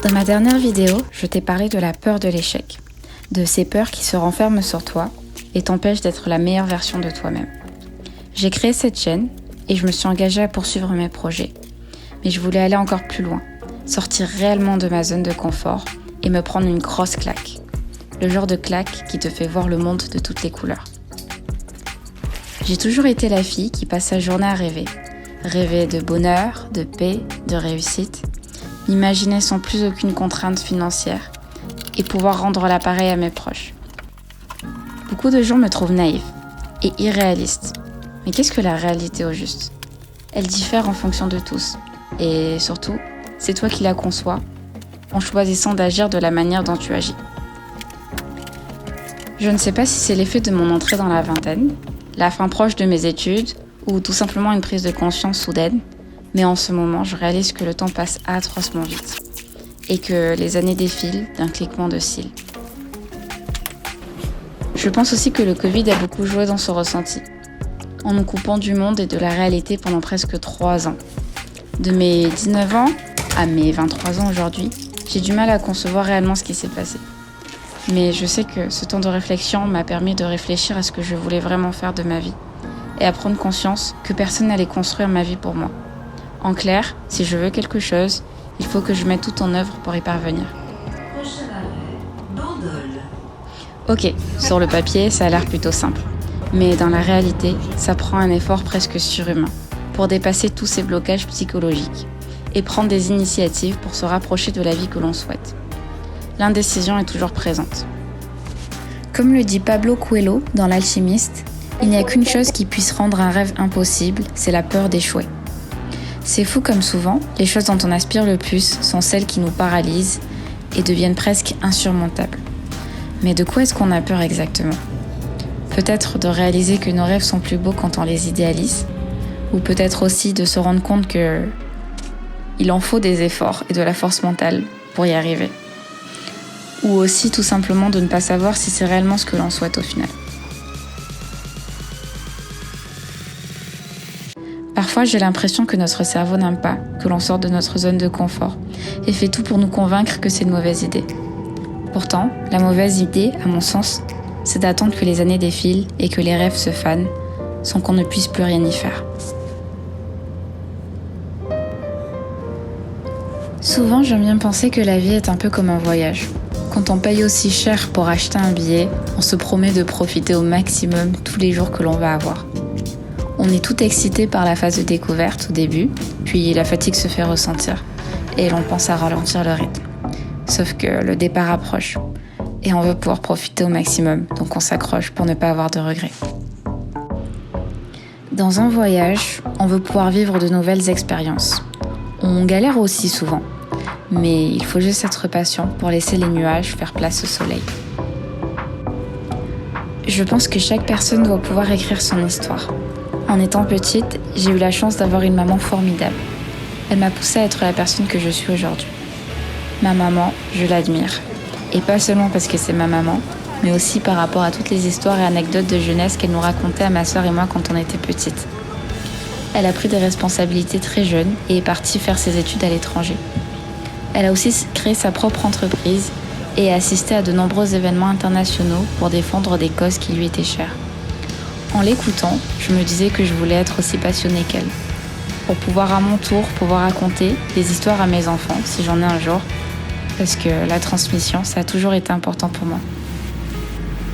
Dans ma dernière vidéo, je t'ai parlé de la peur de l'échec, de ces peurs qui se renferment sur toi et t'empêchent d'être la meilleure version de toi-même. J'ai créé cette chaîne et je me suis engagée à poursuivre mes projets. Mais je voulais aller encore plus loin, sortir réellement de ma zone de confort et me prendre une grosse claque. Le genre de claque qui te fait voir le monde de toutes les couleurs. J'ai toujours été la fille qui passe sa journée à rêver. Rêver de bonheur, de paix, de réussite. M'imaginer sans plus aucune contrainte financière et pouvoir rendre l'appareil à mes proches. Beaucoup de gens me trouvent naïve et irréaliste. Mais qu'est-ce que la réalité au juste ? Elle diffère en fonction de tous. Et surtout, c'est toi qui la conçois en choisissant d'agir de la manière dont tu agis. Je ne sais pas si c'est l'effet de mon entrée dans la vingtaine, la fin proche de mes études ou tout simplement une prise de conscience soudaine, mais en ce moment, je réalise que le temps passe atrocement vite et que les années défilent d'un cliquement de cils. Je pense aussi que le Covid a beaucoup joué dans ce ressenti, en nous coupant du monde et de la réalité pendant presque 3 ans. De mes 19 ans à mes 23 ans aujourd'hui, j'ai du mal à concevoir réellement ce qui s'est passé. Mais je sais que ce temps de réflexion m'a permis de réfléchir à ce que je voulais vraiment faire de ma vie et à prendre conscience que personne n'allait construire ma vie pour moi. En clair, si je veux quelque chose, il faut que je mette tout en œuvre pour y parvenir. Prochain arrêt, Bandol. Ok, sur le papier, ça a l'air plutôt simple. Mais dans la réalité, ça prend un effort presque surhumain pour dépasser tous ces blocages psychologiques et prendre des initiatives pour se rapprocher de la vie que l'on souhaite. L'indécision est toujours présente. Comme le dit Pablo Coelho dans L'Alchimiste, il n'y a qu'une chose qui puisse rendre un rêve impossible, c'est la peur d'échouer. C'est fou comme souvent, les choses dont on aspire le plus sont celles qui nous paralysent et deviennent presque insurmontables. Mais de quoi est-ce qu'on a peur exactement ? Peut-être de réaliser que nos rêves sont plus beaux quand on les idéalise, ou peut-être aussi de se rendre compte que il en faut des efforts et de la force mentale pour y arriver. Ou aussi tout simplement de ne pas savoir si c'est réellement ce que l'on souhaite au final. Parfois, j'ai l'impression que notre cerveau n'aime pas que l'on sorte de notre zone de confort et fait tout pour nous convaincre que c'est une mauvaise idée. Pourtant, la mauvaise idée, à mon sens, c'est d'attendre que les années défilent et que les rêves se fanent sans qu'on ne puisse plus rien y faire. Souvent, j'aime bien penser que la vie est un peu comme un voyage. Quand on paye aussi cher pour acheter un billet, on se promet de profiter au maximum tous les jours que l'on va avoir. On est tout excité par la phase de découverte au début, puis la fatigue se fait ressentir et l'on pense à ralentir le rythme. Sauf que le départ approche et on veut pouvoir profiter au maximum, donc on s'accroche pour ne pas avoir de regrets. Dans un voyage, on veut pouvoir vivre de nouvelles expériences. On galère aussi souvent, mais il faut juste être patient pour laisser les nuages faire place au soleil. Je pense que chaque personne doit pouvoir écrire son histoire. En étant petite, j'ai eu la chance d'avoir une maman formidable. Elle m'a poussée à être la personne que je suis aujourd'hui. Ma maman, je l'admire. Et pas seulement parce que c'est ma maman, mais aussi par rapport à toutes les histoires et anecdotes de jeunesse qu'elle nous racontait à ma sœur et moi quand on était petites. Elle a pris des responsabilités très jeune et est partie faire ses études à l'étranger. Elle a aussi créé sa propre entreprise et assisté à de nombreux événements internationaux pour défendre des causes qui lui étaient chères. En l'écoutant, je me disais que je voulais être aussi passionnée qu'elle, pour pouvoir à mon tour raconter des histoires à mes enfants, si j'en ai un jour, parce que la transmission, ça a toujours été important pour moi.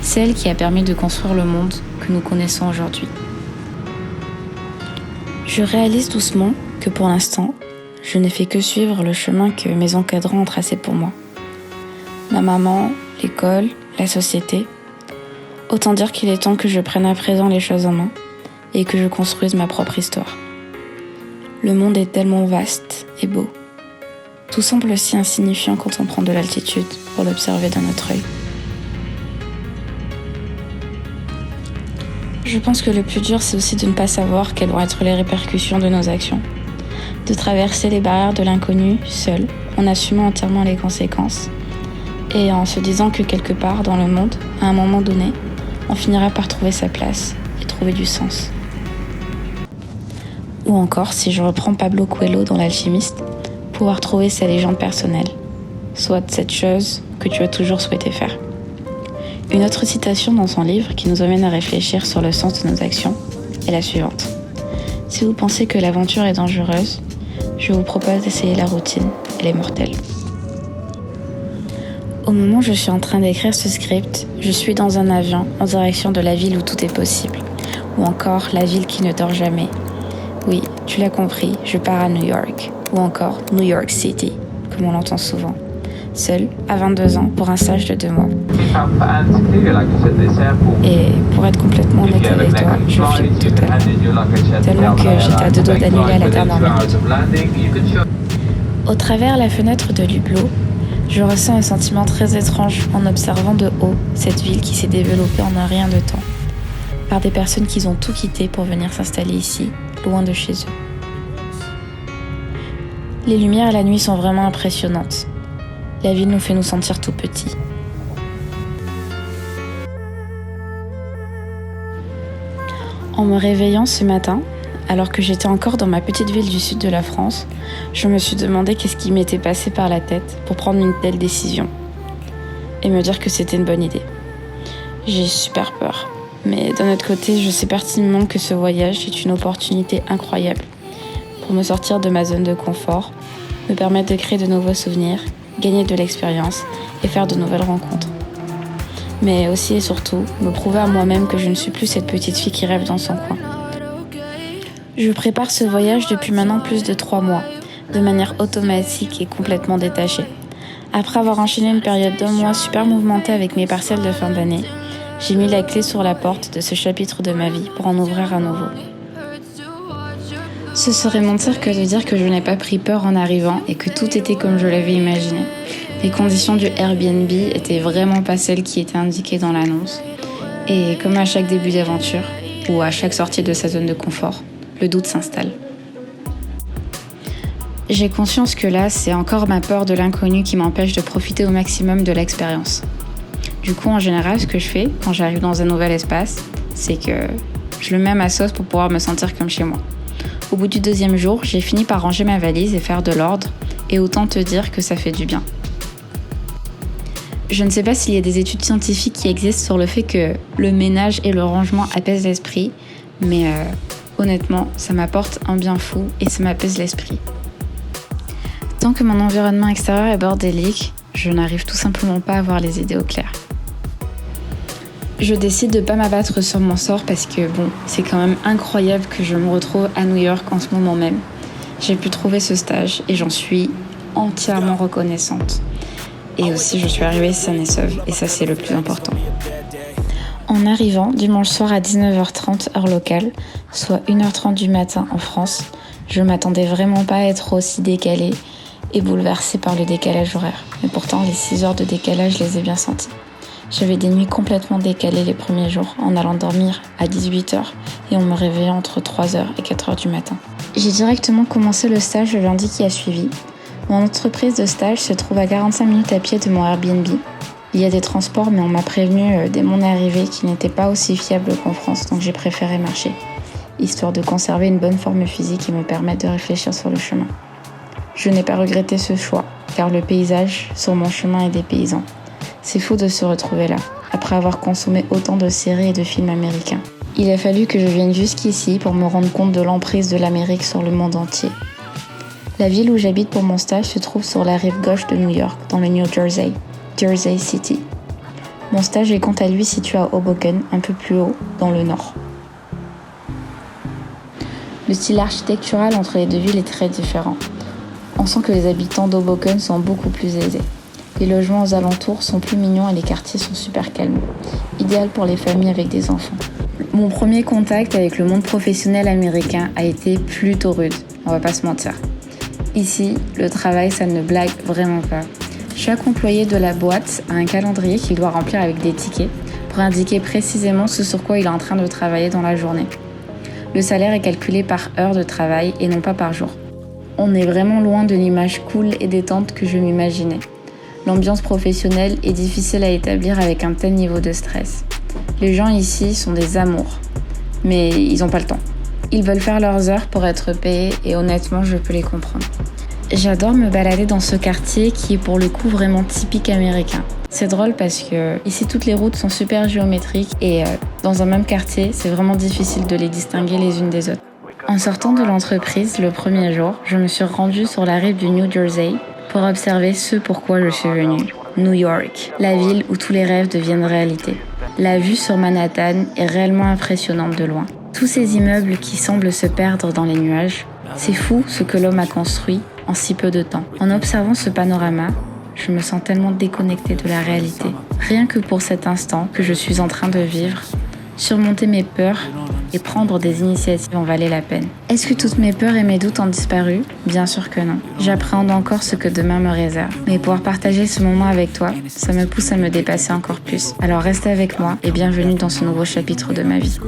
C'est elle qui a permis de construire le monde que nous connaissons aujourd'hui. Je réalise doucement que pour l'instant, je n'ai fait que suivre le chemin que mes encadrants ont tracé pour moi. Ma maman, l'école, la société. Autant dire qu'il est temps que je prenne à présent les choses en main et que je construise ma propre histoire. Le monde est tellement vaste et beau. Tout semble si insignifiant quand on prend de l'altitude pour l'observer d'un autre œil. Je pense que le plus dur, c'est aussi de ne pas savoir quelles vont être les répercussions de nos actions. De traverser les barrières de l'inconnu, seul, en assumant entièrement les conséquences, et en se disant que quelque part dans le monde, à un moment donné, on finira par trouver sa place et trouver du sens. Ou encore, si je reprends Pablo Coelho dans L'Alchimiste, pouvoir trouver sa légende personnelle, soit cette chose que tu as toujours souhaité faire. Une autre citation dans son livre qui nous amène à réfléchir sur le sens de nos actions est la suivante. Si vous pensez que l'aventure est dangereuse, je vous propose d'essayer la routine, elle est mortelle. Au moment où je suis en train d'écrire ce script, je suis dans un avion en direction de la ville où tout est possible, ou encore la ville qui ne dort jamais. Oui, tu l'as compris, je pars à New York, ou encore New York City, comme on l'entend souvent. Seule, à 22 ans, pour un stage de 2 mois. Et pour être complètement honnête avec toi, je flippe total. Tellement que j'étais à 2 doigts d'annuler à la dernière minute. Au travers la fenêtre de l'hublot, je ressens un sentiment très étrange en observant de haut cette ville qui s'est développée en un rien de temps, par des personnes qui ont tout quitté pour venir s'installer ici, loin de chez eux. Les lumières la nuit sont vraiment impressionnantes. La ville nous fait nous sentir tout petits. En me réveillant ce matin, alors que j'étais encore dans ma petite ville du sud de la France, je me suis demandé qu'est-ce qui m'était passé par la tête pour prendre une telle décision et me dire que c'était une bonne idée. J'ai super peur, mais d'un autre côté, je sais pertinemment que ce voyage est une opportunité incroyable pour me sortir de ma zone de confort, me permettre de créer de nouveaux souvenirs, gagner de l'expérience et faire de nouvelles rencontres. Mais aussi et surtout, me prouver à moi-même que je ne suis plus cette petite fille qui rêve dans son coin. Je prépare ce voyage depuis maintenant plus de 3 mois, de manière automatique et complètement détachée. Après avoir enchaîné une période d'1 mois super mouvementée avec mes partiels de fin d'année, j'ai mis la clé sur la porte de ce chapitre de ma vie pour en ouvrir un nouveau. Ce serait mentir que de dire que je n'ai pas pris peur en arrivant et que tout était comme je l'avais imaginé. Les conditions du Airbnb étaient vraiment pas celles qui étaient indiquées dans l'annonce. Et comme à chaque début d'aventure, ou à chaque sortie de sa zone de confort, le doute s'installe. J'ai conscience que là, c'est encore ma peur de l'inconnu qui m'empêche de profiter au maximum de l'expérience. Du coup, en général, ce que je fais quand j'arrive dans un nouvel espace, c'est que je le mets à ma sauce pour pouvoir me sentir comme chez moi. Au bout du 2e jour, j'ai fini par ranger ma valise et faire de l'ordre, et autant te dire que ça fait du bien. Je ne sais pas s'il y a des études scientifiques qui existent sur le fait que le ménage et le rangement apaisent l'esprit, mais honnêtement, ça m'apporte un bien fou et ça m'apaise l'esprit. Tant que mon environnement extérieur est bordélique, je n'arrive tout simplement pas à voir les idées au clair. Je décide de ne pas m'abattre sur mon sort parce que c'est quand même incroyable que je me retrouve à New York en ce moment même. J'ai pu trouver ce stage et j'en suis entièrement reconnaissante. Et aussi, je suis arrivée saine et sauve, et ça, c'est le plus important. En arrivant dimanche soir à 19h30 heure locale, soit 1h30 du matin en France, je m'attendais vraiment pas à être aussi décalée et bouleversée par le décalage horaire. Mais pourtant, les 6 heures de décalage, je les ai bien senties. J'avais des nuits complètement décalées les premiers jours, en allant dormir à 18h et en me réveillant entre 3h et 4h du matin. J'ai directement commencé le stage le lundi qui a suivi. Mon entreprise de stage se trouve à 45 minutes à pied de mon Airbnb. Il y a des transports, mais on m'a prévenu dès mon arrivée qu'ils n'étaient pas aussi fiables qu'en France, donc j'ai préféré marcher, histoire de conserver une bonne forme physique et me permettre de réfléchir sur le chemin. Je n'ai pas regretté ce choix, car le paysage sur mon chemin est dépaysant. C'est fou de se retrouver là, après avoir consommé autant de séries et de films américains. Il a fallu que je vienne jusqu'ici pour me rendre compte de l'emprise de l'Amérique sur le monde entier. La ville où j'habite pour mon stage se trouve sur la rive gauche de New York, dans le New Jersey, Jersey City. Mon stage est quant à lui situé à Hoboken, un peu plus haut, dans le nord. Le style architectural entre les deux villes est très différent. On sent que les habitants d'Hoboken sont beaucoup plus aisés. Les logements aux alentours sont plus mignons et les quartiers sont super calmes. Idéal pour les familles avec des enfants. Mon premier contact avec le monde professionnel américain a été plutôt rude, on va pas se mentir. Ici, le travail, ça ne blague vraiment pas. Chaque employé de la boîte a un calendrier qu'il doit remplir avec des tickets pour indiquer précisément ce sur quoi il est en train de travailler dans la journée. Le salaire est calculé par heure de travail et non pas par jour. On est vraiment loin de l'image cool et détente que je m'imaginais. L'ambiance professionnelle est difficile à établir avec un tel niveau de stress. Les gens ici sont des amours, mais ils n'ont pas le temps. Ils veulent faire leurs heures pour être payés et honnêtement, je peux les comprendre. J'adore me balader dans ce quartier qui est pour le coup vraiment typique américain. C'est drôle parce que ici toutes les routes sont super géométriques et dans un même quartier, c'est vraiment difficile de les distinguer les unes des autres. En sortant de l'entreprise le premier jour, je me suis rendue sur la rive du New Jersey pour observer ce pourquoi je suis venue. New York, la ville où tous les rêves deviennent réalité. La vue sur Manhattan est réellement impressionnante de loin. Tous ces immeubles qui semblent se perdre dans les nuages, c'est fou ce que l'homme a construit en si peu de temps. En observant ce panorama, je me sens tellement déconnectée de la réalité. Rien que pour cet instant que je suis en train de vivre, surmonter mes peurs et prendre des initiatives en valait la peine. Est-ce que toutes mes peurs et mes doutes ont disparu? Bien sûr que non. J'appréhende encore ce que demain me réserve. Mais pouvoir partager ce moment avec toi, ça me pousse à me dépasser encore plus. Alors reste avec moi et bienvenue dans ce nouveau chapitre de ma vie.